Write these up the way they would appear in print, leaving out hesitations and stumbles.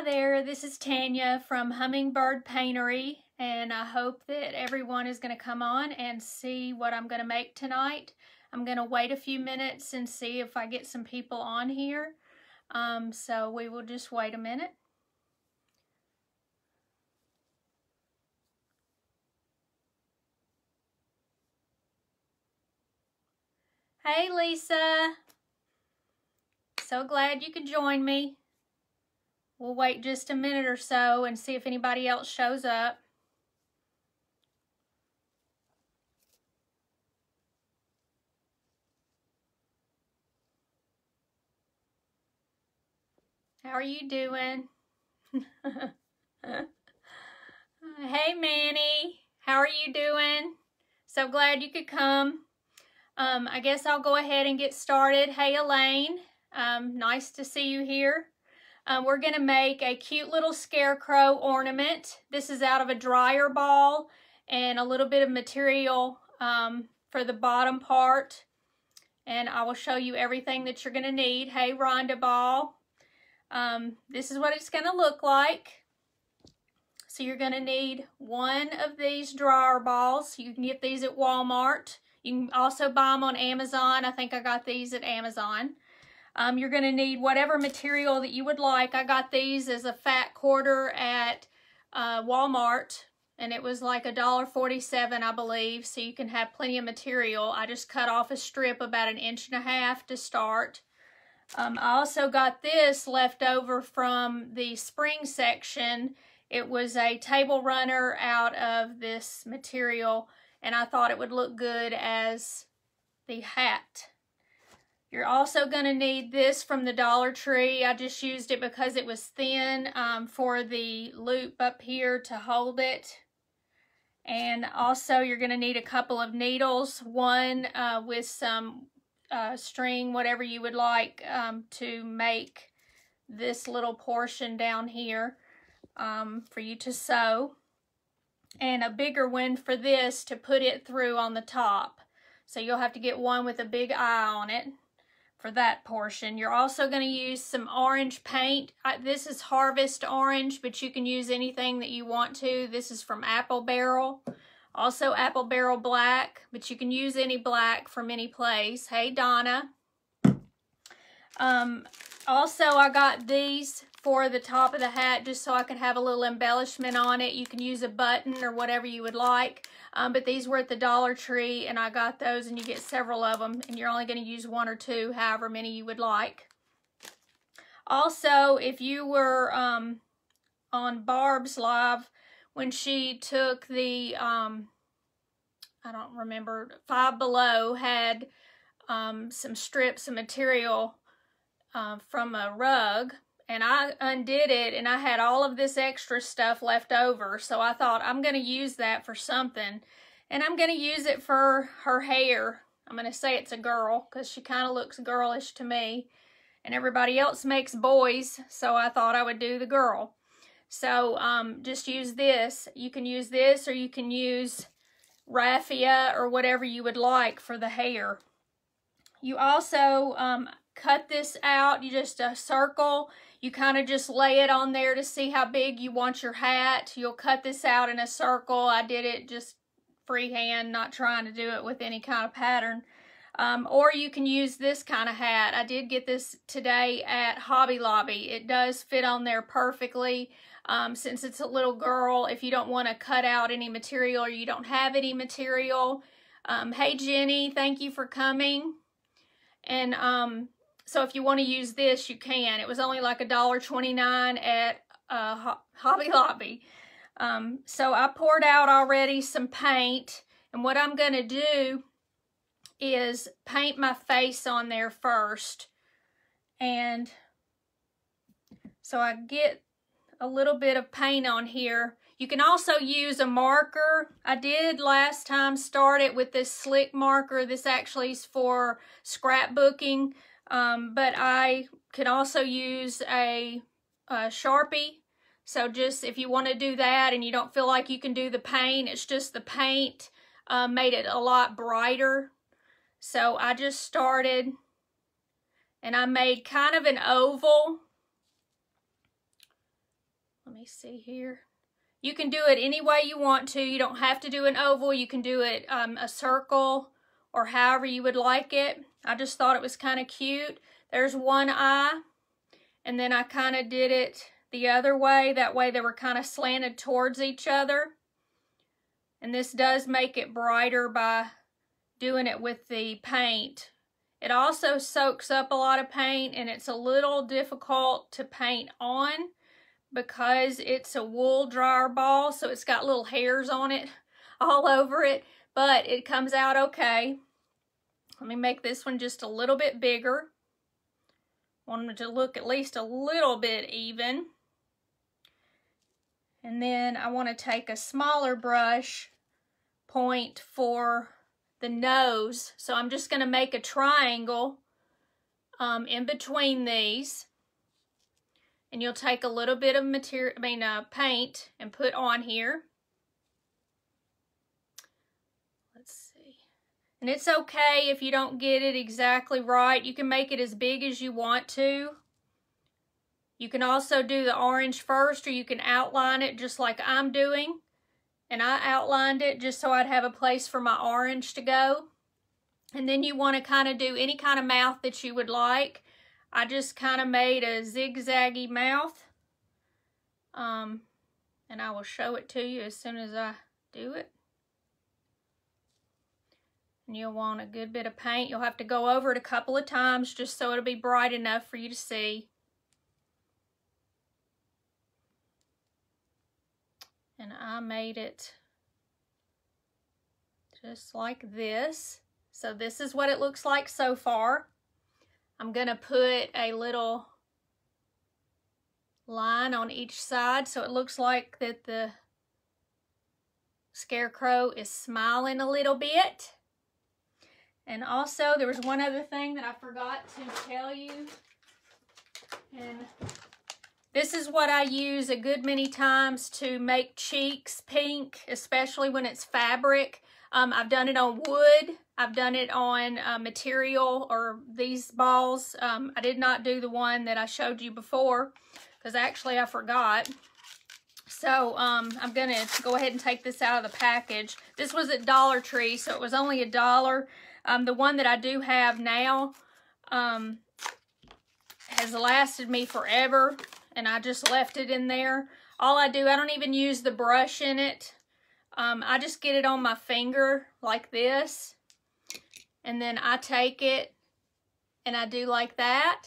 Hi there, this is Tanya from Hummingbird Paintery, and I hope that everyone is going to come on and see what I'm going to make tonight. I'm going to wait a few minutes and see if I get some people on here. So we will just wait a minute. Hey Lisa, so glad you could join me. We'll wait just a minute or so and see if anybody else shows up. How are you doing? Hey Manny, how are you doing? So glad you could come. I guess I'll go ahead and get started. Hey Elaine, nice to see you here. We're going to make a cute little scarecrow ornament. This is out of a dryer ball and a little bit of material for the bottom part. And I will show you everything that you're going to need. Hey Rhonda Ball. This is what it's going to look like. So you're going to need one of these dryer balls. You can get these at Walmart. You can also buy them on Amazon. I think I got these at Amazon. You're going to need whatever material that you would like. I got these as a fat quarter at Walmart, and it was like $1.47, I believe, so you can have plenty of material. I just cut off a strip about 1.5 inches to start. I also got this left over from the spring section. It was a table runner out of this material, and I thought it would look good as the hat. You're also going to need this from the Dollar Tree. I just used it because it was thin for the loop up here to hold it. And also you're going to need a couple of needles, one with some string, whatever you would like to make this little portion down here for you to sew. And a bigger one for this to put it through on the top. So you'll have to get one with a big eye on it for that portion. You're also going to use some orange paint. This is Harvest Orange, but you can use anything that you want to. This is from Apple Barrel. Also Apple Barrel Black, but you can use any black from any place. Hey Donna. Also I got these for the top of the hat just so I could have a little embellishment on it. You can use a button or whatever you would like. But these were at the Dollar Tree, and I got those, and you get several of them, and you're only going to use one or two, however many you would like. Also, if you were on Barb's live, when she took the, I don't remember, Five Below had some strips of material from a rug, and I undid it, and I had all of this extra stuff left over, so I thought I'm going to use that for something, and I'm going to use it for her hair. I'm going to say it's a girl, because she kind of looks girlish to me, and everybody else makes boys, so I thought I would do the girl. So just use this. You can use this, or you can use raffia, or whatever you would like for the hair. You also cut this out. You just circle. You kind of just lay it on there to see how big you want your hat. You'll cut this out in a circle. I did it just freehand, not trying to do it with any kind of pattern. Or you can use this kind of hat. I did get this today at Hobby Lobby. It does fit on there perfectly. Since it's a little girl, if you don't want to cut out any material or you don't have any material. Hey Jenny, thank you for coming. And so if you want to use this, you can. It was only like $1.29 at Hobby Lobby. So I poured out already some paint, and what I'm going to do is paint my face on there first. And so I get a little bit of paint on here. You can also use a marker. I did last time start it with this slick marker. This actually is for scrapbooking, but I can also use a Sharpie. So just if you want to do that and you don't feel like you can do the paint, it's just the paint made it a lot brighter. So I just started, and I made kind of an oval me see here. You can do it any way you want to. You don't have to do an oval. You can do it a circle or however you would like it. I just thought it was kind of cute. There's one eye, and then I kind of did it the other way. That way they were kind of slanted towards each other. And this does make it brighter by doing it with the paint. It also soaks up a lot of paint, and it's a little difficult to paint on because it's a wool dryer ball, so it's got little hairs on it all over it, but it comes out okay. Let me make this one just a little bit bigger. Want them to look at least a little bit even. And then I want to take a smaller brush point for the nose. So I'm just going to make a triangle in between these. And you'll take a little bit of paint and put on here. Let's see. And it's okay if you don't get it exactly right. You can make it as big as you want to. You can also do the orange first, or you can outline it just like I'm doing. And I outlined it just so I'd have a place for my orange to go. And then you want to kind of do any kind of mouth that you would like. I just kind of made a zigzaggy mouth. And I will show it to you as soon as I do it. And you'll want a good bit of paint. You'll have to go over it a couple of times just so it'll be bright enough for you to see. And I made it just like this. So this is what it looks like so far. I'm gonna put a little line on each side so it looks like that the scarecrow is smiling a little bit. And also there was one other thing that I forgot to tell you. And this is what I use a good many times to make cheeks pink, especially when it's fabric. I've done it on wood. I've done it on material or these balls. I did not do the one that I showed you before because actually I forgot. So I'm going to go ahead and take this out of the package. This was at Dollar Tree, so it was only $1. The one that I do have now has lasted me forever, and I just left it in there. All I do, I don't even use the brush in it. I just get it on my finger like this, and then I take it and I do like that.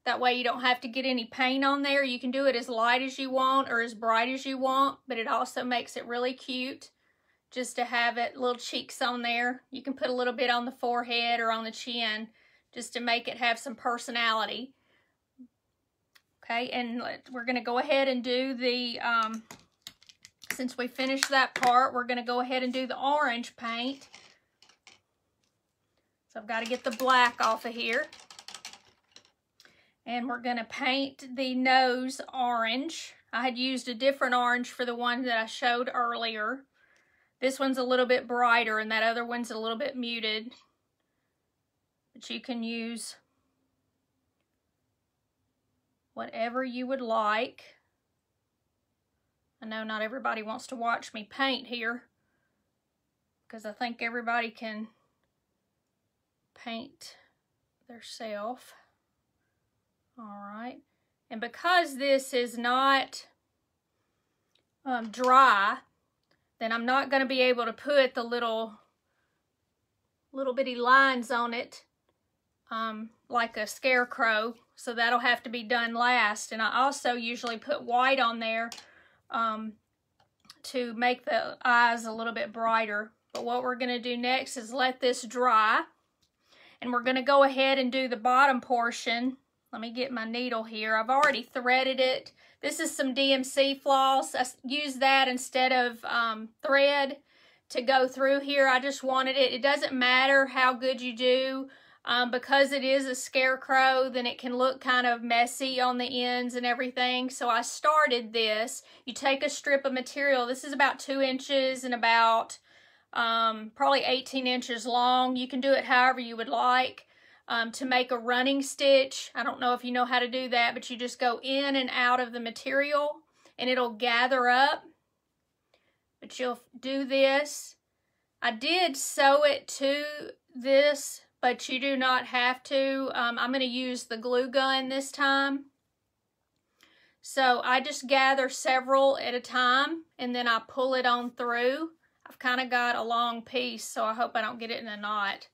That way you don't have to get any paint on there. You can do it as light as you want or as bright as you want, but it also makes it really cute just to have it, little cheeks on there. You can put a little bit on the forehead or on the chin just to make it have some personality. Okay, and we're going to go ahead and do the, since we finished that part, we're going to go ahead and do the orange paint. So I've got to get the black off of here. And we're going to paint the nose orange. I had used a different orange for the one that I showed earlier. This one's a little bit brighter and that other one's a little bit muted. But you can use whatever you would like. I know not everybody wants to watch me paint here because I think everybody can paint theirself. Alright, and because this is not dry, then I'm not going to be able to put the little bitty lines on it like a scarecrow, so that'll have to be done last. And I also usually put white on there to make the eyes a little bit brighter. But what we're going to do next is let this dry, and we're going to go ahead and do the bottom portion. Let me get my needle here. I've already threaded it. This is some DMC floss. I use that instead of thread to go through here. I just wanted it. It doesn't matter how good you do. Because it is a scarecrow, then it can look kind of messy on the ends and everything. So I started this. You take a strip of material. This is about 2 inches and about probably 18 inches long. You can do it however you would like. To make a running stitch, I don't know if you know how to do that, but you just go in and out of the material and it'll gather up. But you'll do this. I did sew it to this, but you do not have to. I'm going to use the glue gun this time. So I just gather several at a time, and then I pull it on through. I've kind of got a long piece, so I hope I don't get it in a knot.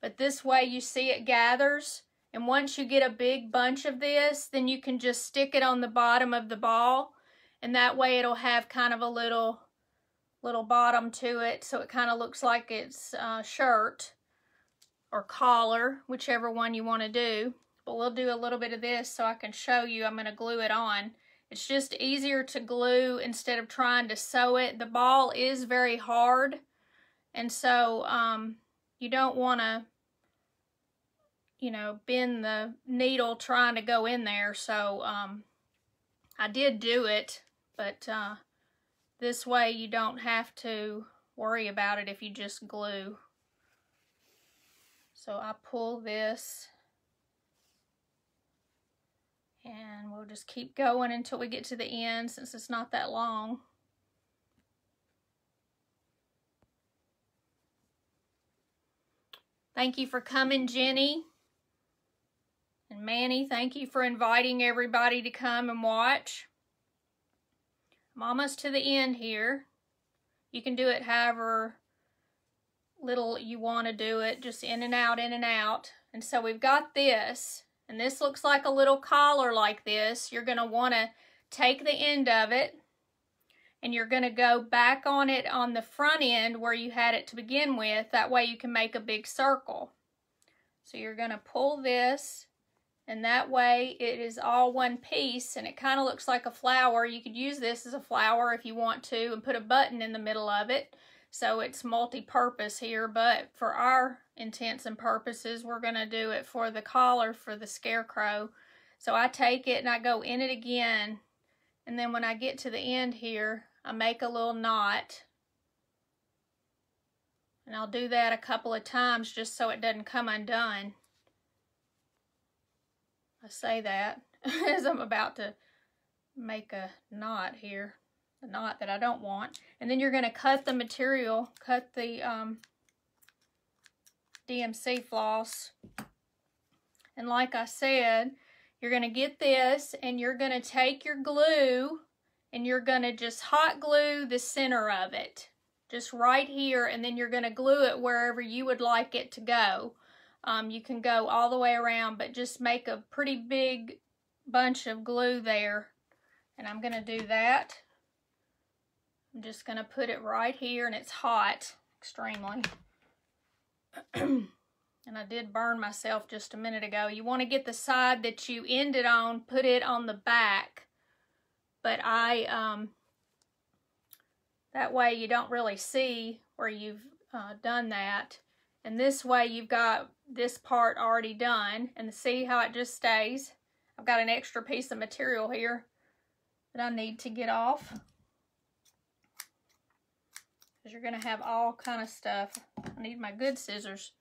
But this way you see it gathers, and once you get a big bunch of this, then you can just stick it on the bottom of the ball, and that way it'll have kind of a little bottom to it, so it kind of looks like it's a shirt or collar, whichever one you want to do. But we'll do a little bit of this so I can show you. I'm going to glue it on. It's just easier to glue instead of trying to sew it. The ball is very hard, and so you don't want to, you know, bend the needle trying to go in there. So I did do it, but this way you don't have to worry about it if you just glue. So I pull this, and we'll just keep going until we get to the end, since it's not that long. Thank you for coming, Jenny. And Manny, thank you for inviting everybody to come and watch. I'm almost to the end here. You can do it however little you want to do it, just in and out, in and out. And so we've got this. And this looks like a little collar like this. You're going to want to take the end of it, and you're going to go back on it on the front end where you had it to begin with. That way you can make a big circle. So you're going to pull this, and that way it is all one piece, and it kind of looks like a flower. You could use this as a flower if you want to, and put a button in the middle of it. So it's multi-purpose here, but for our intents and purposes, we're going to do it for the collar for the scarecrow. So I take it and I go in it again, and then when I get to the end here, I make a little knot. And I'll do that a couple of times just so it doesn't come undone. I say that as I'm about to make a knot here. The knot that I don't want. And then you're going to cut the material, cut the DMC floss. And like I said, you're going to get this, and you're going to take your glue, and you're going to just hot glue the center of it. Just right here, and then you're going to glue it wherever you would like it to go. You can go all the way around, but just make a pretty big bunch of glue there. And I'm going to do that. I'm just going to put it right here, and it's hot, extremely. And I did burn myself just a minute ago. You want to get the side that you ended on, put it on the back. But that way you don't really see where you've done that. And this way you've got this part already done. And see how it just stays? I've got an extra piece of material here that I need to get off. You're going to have all kind of stuff. I need my good scissors.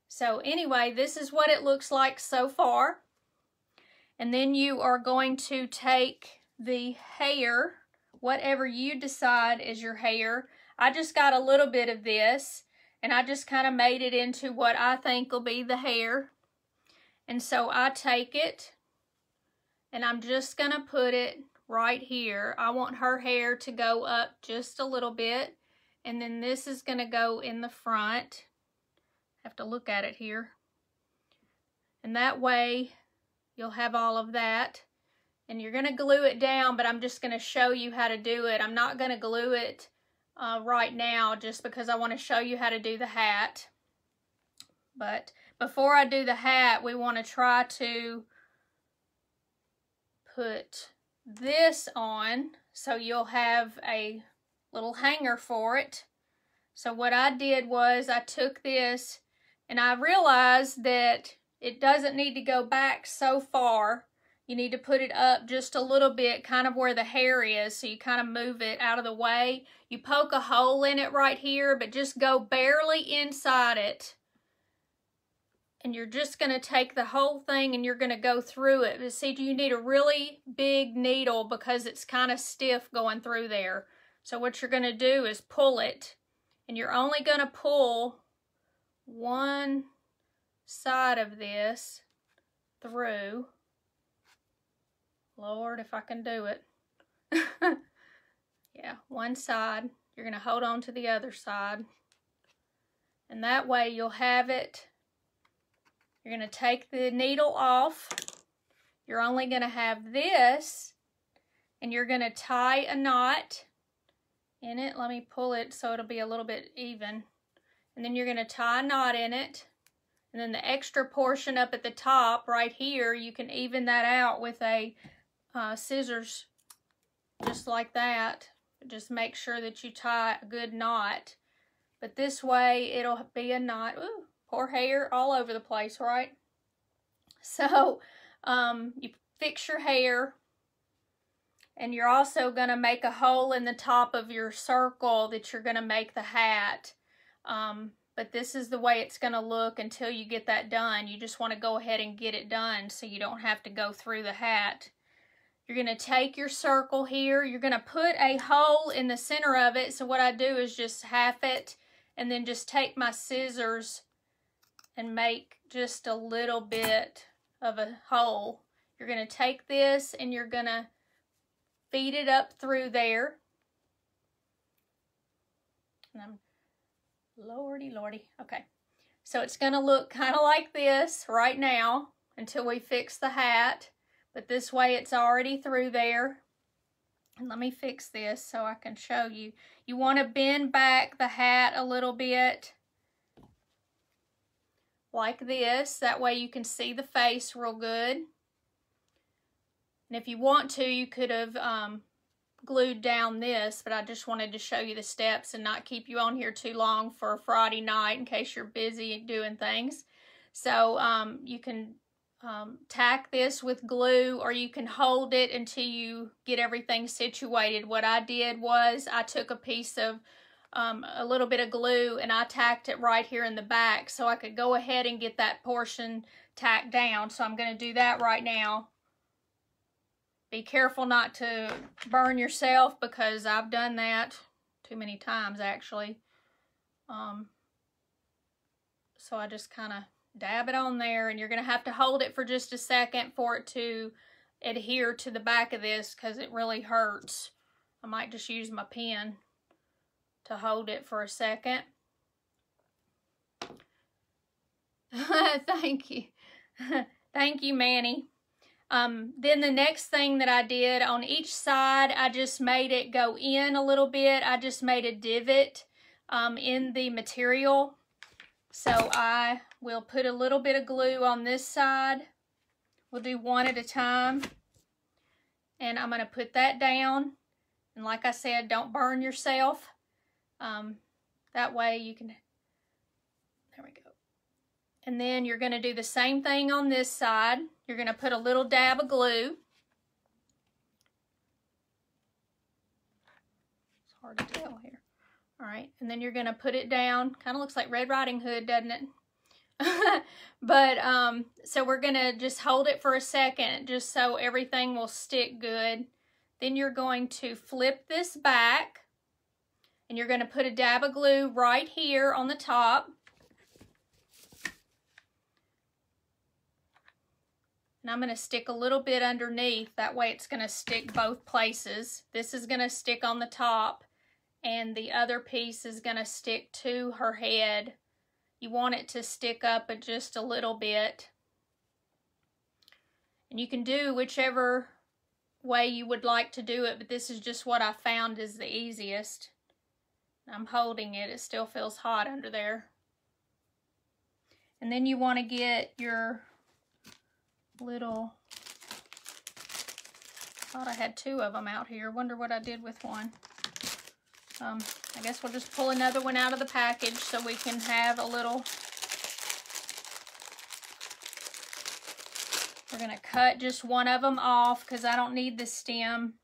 So anyway, this is what it looks like so far. And then you are going to take the hair, whatever you decide is your hair. I just got a little bit of this, and I just kind of made it into what I think will be the hair. And so I take it, and I'm just going to put it right here. I want her hair to go up just a little bit. And then this is going to go in the front. I have to look at it here. And that way you'll have all of that. And you're going to glue it down, but I'm just going to show you how to do it. I'm not going to glue it right now just because I want to show you how to do the hat. But before I do the hat, we want to try to put this on so you'll have a little hanger for it. So what I did was I took this, and I realized that it doesn't need to go back so far. You need to put it up just a little bit, kind of where the hair is, so you kind of move it out of the way. You poke a hole in it right here, but just go barely inside it. and you're just going to take the whole thing and you're going to go through it. But see, you need a really big needle because it's kind of stiff going through there. So what you're going to do is pull it, and you're only going to pull one side of this through. Lord, if I can do it. Yeah, one side. You're going to hold on to the other side. And that way you'll have it. You're going to take the needle off. You're only going to have this. And you're going to tie a knot in it. Let me pull it so it'll be a little bit even. And then you're going to tie a knot in it. And then the extra portion up at the top right here, you can even that out with a scissors, just like that. Just make sure that you tie a good knot. But this way it'll be a knot. Ooh, poor hair all over the place, right? So you fix your hair, and you're also going to make a hole in the top of your circle that you're going to make the hat. But this is the way it's going to look until you get that done. You just want to go ahead and get it done so you don't have to go through the hat. You're going to take your circle here. You're going to put a hole in the center of it. So what I do is just half it and then just take my scissors and make just a little bit of a hole. You're going to take this and you're going to feed it up through there. And Lordy, Lordy. Okay. So it's going to look kind of like this right now until we fix the hat. But this way it's already through there. And let me fix this so I can show you. You want to bend back the hat a little bit like this. That way you can see the face real good. And if you want to, you could have glued down this, but I just wanted to show you the steps and not keep you on here too long for a Friday night in case you're busy doing things. So you can tack this with glue, or you can hold it until you get everything situated. What I did was I took a piece of a little bit of glue and I tacked it right here in the back so I could go ahead and get that portion tacked down. So I'm going to do that right now. Be careful not to burn yourself because I've done that too many times actually. So I just kind of dab it on there, and you're going to have to hold it for just a second for it to adhere to the back of this because it really hurts. I might just use my pen to hold it for a second. Thank you. Thank you, Manny. Then the next thing that I did on each side, I just made it go in a little bit. I just made a divot in the material. So I will put a little bit of glue on this side. We'll do one at a time. And I'm going to put that down. And like I said, don't burn yourself. That way you can, there we go. And then you're going to do the same thing on this side. You're going to put a little dab of glue. It's hard to tell here. All right, and then you're going to put it down. Kind of looks like Red Riding Hood, doesn't it? But, so we're going to just hold it for a second just so everything will stick good. Then you're going to flip this back. And you're going to put a dab of glue right here on the top. And I'm going to stick a little bit underneath. That way it's going to stick both places. This is going to stick on the top. And the other piece is going to stick to her head. You want it to stick up just a little bit. And you can do whichever way you would like to do it. But this is just what I found is the easiest. I'm holding it. It still feels hot under there. And then you want to get your little, thought I had two of them out here. Wonder what I did with one. I guess we'll just pull another one out of the package so we can have a little. We're going to cut just one of them off because I don't need the stem.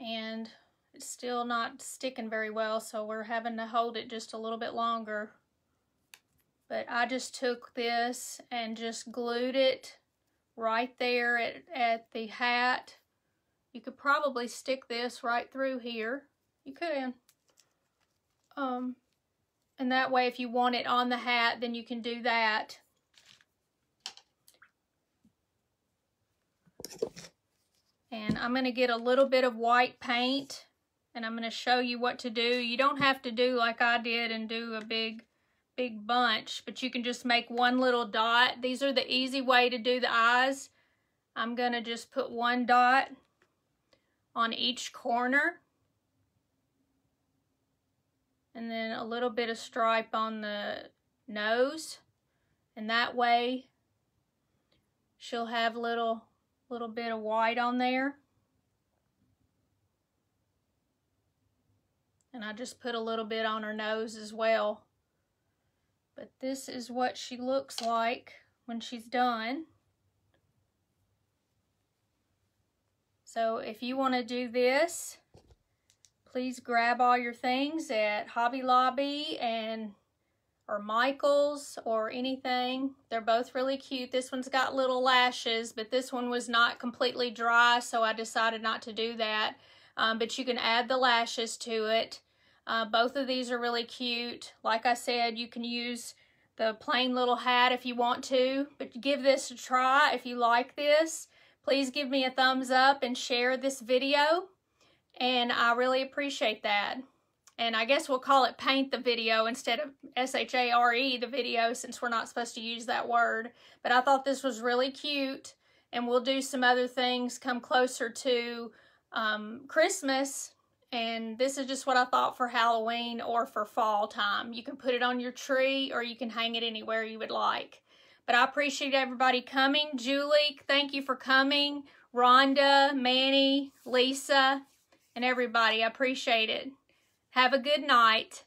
and it's still not sticking very well, so we're having to hold it just a little bit longer. But I just took this and just glued it right there at the hat. You could probably stick this right through here. You could. And that way, if you want it on the hat, then you can do that. And I'm going to get a little bit of white paint, and I'm going to show you what to do. You don't have to do like I did and do a big bunch, but you can just make one little dot. These are the easy way to do the eyes. I'm going to just put one dot on each corner, and then a little bit of stripe on the nose, and that way she'll have little bit of white on there. And I just put a little bit on her nose as well. But this is what she looks like when she's done. So if you want to do this, please grab all your things at Hobby Lobby or Michael's or anything. They're both really cute. This one's got little lashes, but this one was not completely dry, so I decided not to do that. But you can add the lashes to it. Both of these are really cute. Like I said, you can use the plain little hat if you want to, but give this a try if you like this. Please give me a thumbs up and share this video, and I really appreciate that. And I guess we'll call it paint the video instead of S-H-A-R-E the video, since we're not supposed to use that word. But I thought this was really cute, and we'll do some other things come closer to Christmas. And this is just what I thought for Halloween or for fall time. You can put it on your tree or you can hang it anywhere you would like. But I appreciate everybody coming. Julie, thank you for coming. Rhonda, Manny, Lisa, and everybody. I appreciate it. Have a good night.